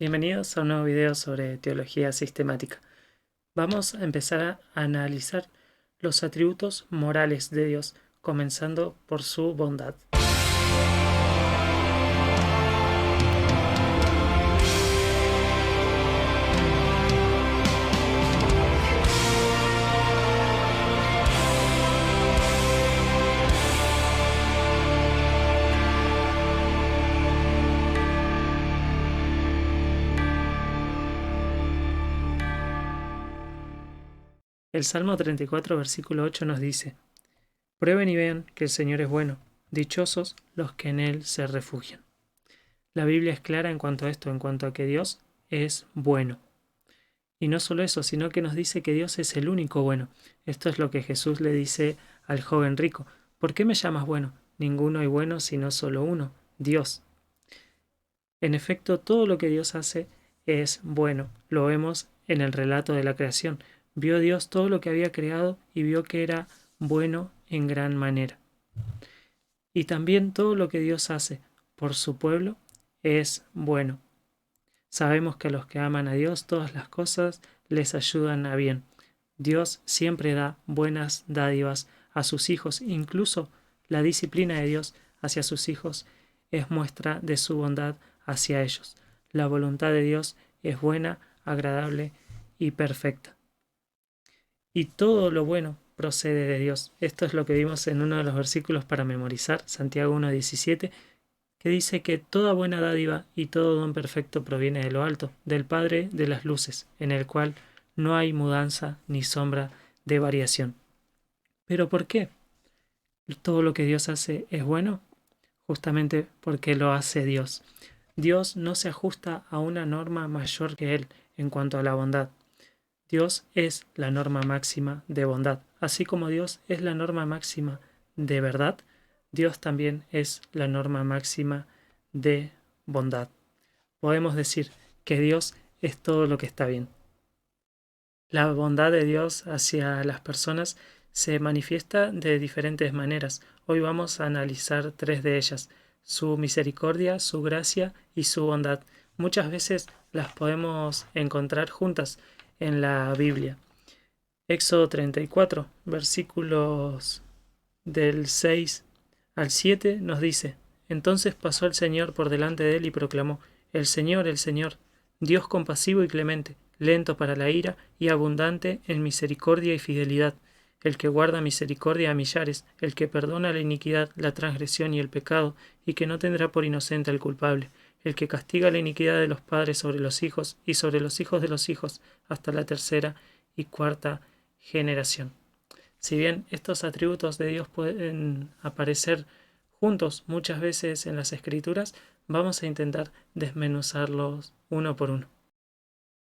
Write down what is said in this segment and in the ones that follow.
Bienvenidos a un nuevo video sobre teología sistemática. Vamos a empezar a analizar los atributos morales de Dios, comenzando por su bondad. El Salmo 34, versículo 8 nos dice: Prueben y vean que el Señor es bueno, dichosos los que en Él se refugian. La Biblia es clara en cuanto a esto, en cuanto a que Dios es bueno. Y no solo eso, sino que nos dice que Dios es el único bueno. Esto es lo que Jesús le dice al joven rico. ¿Por qué me llamas bueno? Ninguno hay bueno sino solo uno, Dios. En efecto, todo lo que Dios hace es bueno. Lo vemos en el relato de la creación. Vio Dios todo lo que había creado y vio que era bueno en gran manera. Y también todo lo que Dios hace por su pueblo es bueno. Sabemos que a los que aman a Dios todas las cosas les ayudan a bien. Dios siempre da buenas dádivas a sus hijos, incluso la disciplina de Dios hacia sus hijos es muestra de su bondad hacia ellos. La voluntad de Dios es buena, agradable y perfecta. Y todo lo bueno procede de Dios. Esto es lo que vimos en uno de los versículos para memorizar, Santiago 1:17, que dice que toda buena dádiva y todo don perfecto proviene de lo alto, del Padre de las luces, en el cual no hay mudanza ni sombra de variación. ¿Pero por qué todo lo que Dios hace es bueno? Justamente porque lo hace Dios. Dios no se ajusta a una norma mayor que Él en cuanto a la bondad. Dios es la norma máxima de bondad. Así como Dios es la norma máxima de verdad, Dios también es la norma máxima de bondad. Podemos decir que Dios es todo lo que está bien. La bondad de Dios hacia las personas se manifiesta de diferentes maneras. Hoy vamos a analizar tres de ellas: su misericordia, su gracia y su bondad. Muchas veces las podemos encontrar juntas en la Biblia. Éxodo 34, versículos del 6 al 7 nos dice: Entonces pasó el Señor por delante de él y proclamó: el Señor, Dios compasivo y clemente, lento para la ira y abundante en misericordia y fidelidad, el que guarda misericordia a millares, el que perdona la iniquidad, la transgresión y el pecado, y que no tendrá por inocente al culpable, el que castiga la iniquidad de los padres sobre los hijos y sobre los hijos de los hijos hasta la tercera y cuarta generación. Si bien estos atributos de Dios pueden aparecer juntos muchas veces en las Escrituras, vamos a intentar desmenuzarlos uno por uno.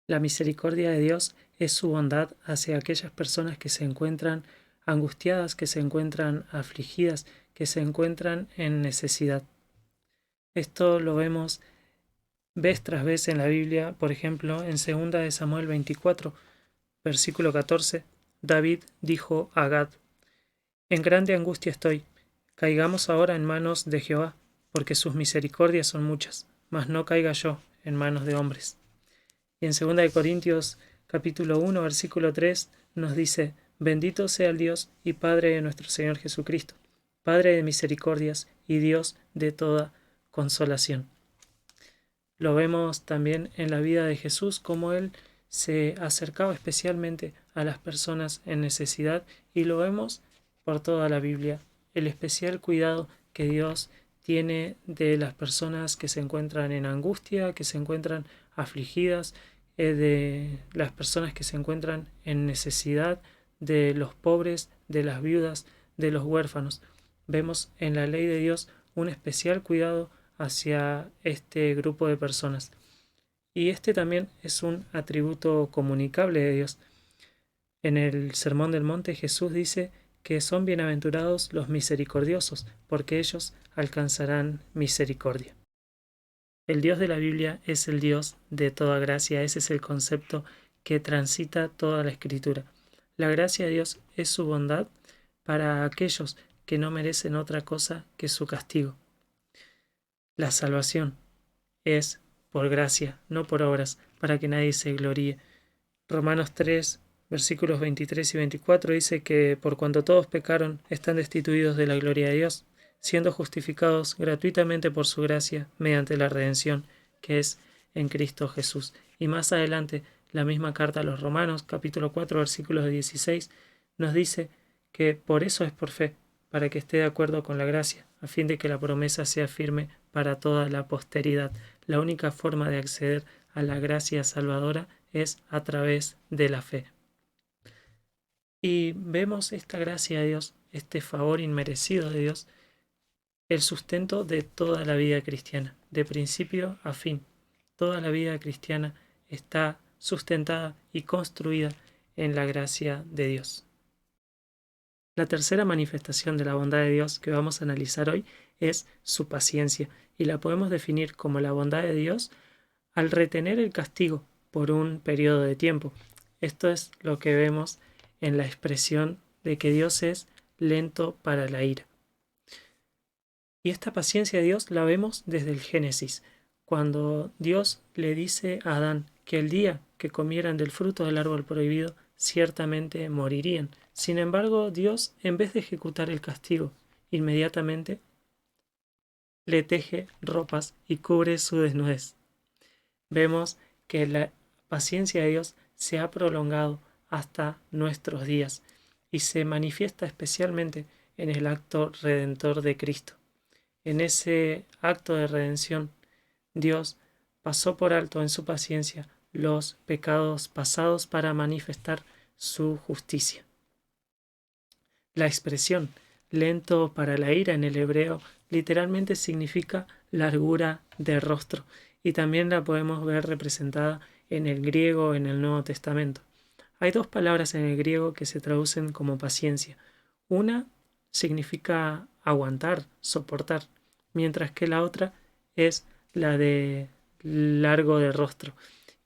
La misericordia de Dios es su bondad hacia aquellas personas que se encuentran angustiadas, que se encuentran afligidas, que se encuentran en necesidad. Esto lo vemos vez tras vez en la Biblia, por ejemplo, en 2 de Samuel 24, versículo 14, David dijo a Gad: En grande angustia estoy, caigamos ahora en manos de Jehová, porque sus misericordias son muchas, mas no caiga yo en manos de hombres. Y en 2 de Corintios capítulo 1, versículo 3 nos dice: Bendito sea el Dios y Padre de nuestro Señor Jesucristo, Padre de misericordias y Dios de toda consolación. Lo vemos también en la vida de Jesús, como Él se acercaba especialmente a las personas en necesidad, y lo vemos por toda la Biblia, el especial cuidado que Dios tiene de las personas que se encuentran en angustia, que se encuentran afligidas, de las personas que se encuentran en necesidad, de los pobres, de las viudas, de los huérfanos. Vemos en la ley de Dios un especial cuidado hacia este grupo de personas. Y este también es un atributo comunicable de Dios. En el Sermón del Monte Jesús dice que son bienaventurados los misericordiosos, porque ellos alcanzarán misericordia. El Dios de la Biblia es el Dios de toda gracia. Ese es el concepto que transita toda la Escritura. La gracia de Dios es su bondad para aquellos que no merecen otra cosa que su castigo. La salvación es por gracia, no por obras, para que nadie se gloríe. Romanos 3, versículos 23 y 24 dice que por cuanto todos pecaron, están destituidos de la gloria de Dios, siendo justificados gratuitamente por su gracia mediante la redención que es en Cristo Jesús. Y más adelante, la misma carta a los Romanos, capítulo 4, versículos 16, nos dice que por eso es por fe, para que esté de acuerdo con la gracia, a fin de que la promesa sea firme para toda la posteridad. La única forma de acceder a la gracia salvadora es a través de la fe. Y vemos esta gracia de Dios, este favor inmerecido de Dios, el sustento de toda la vida cristiana, de principio a fin. Toda la vida cristiana está sustentada y construida en la gracia de Dios. La tercera manifestación de la bondad de Dios que vamos a analizar hoy es su paciencia, y la podemos definir como la bondad de Dios al retener el castigo por un periodo de tiempo. Esto es lo que vemos en la expresión de que Dios es lento para la ira. Y esta paciencia de Dios la vemos desde el Génesis, cuando Dios le dice a Adán que el día que comieran del fruto del árbol prohibido, ciertamente morirían. Sin embargo, Dios, en vez de ejecutar el castigo inmediatamente, le teje ropas y cubre su desnudez. Vemos que la paciencia de Dios se ha prolongado hasta nuestros días y se manifiesta especialmente en el acto redentor de Cristo. En ese acto de redención, Dios pasó por alto en su paciencia los pecados pasados para manifestar su justicia. La expresión lento para la ira en el hebreo literalmente significa largura de rostro, y también la podemos ver representada en el griego en el Nuevo Testamento. Hay dos palabras en el griego que se traducen como paciencia. Una significa aguantar, soportar, mientras que la otra es la de largo de rostro,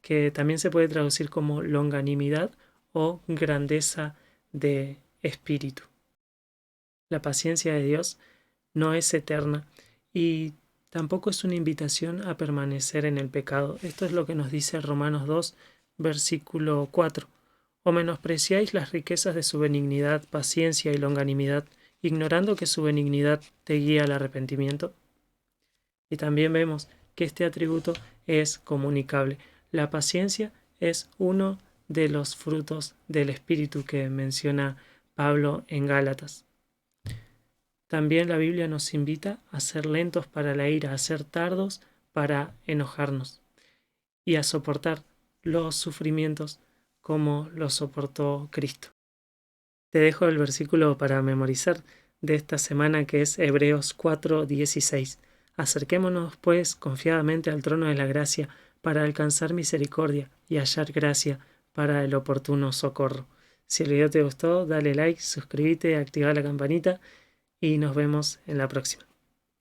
que también se puede traducir como longanimidad o grandeza de espíritu. La paciencia de Dios no es eterna y tampoco es una invitación a permanecer en el pecado. Esto es lo que nos dice Romanos 2, versículo 4. ¿O menospreciáis las riquezas de su benignidad, paciencia y longanimidad, ignorando que su benignidad te guía al arrepentimiento? Y también vemos que este atributo es comunicable. La paciencia es uno de los frutos del Espíritu que menciona Pablo en Gálatas. También la Biblia nos invita a ser lentos para la ira, a ser tardos para enojarnos y a soportar los sufrimientos como los soportó Cristo. Te dejo el versículo para memorizar de esta semana, que es Hebreos 4:16. Acerquémonos pues confiadamente al trono de la gracia para alcanzar misericordia y hallar gracia para el oportuno socorro. Si el video te gustó, dale like, suscríbete, activa la campanita y nos vemos en la próxima.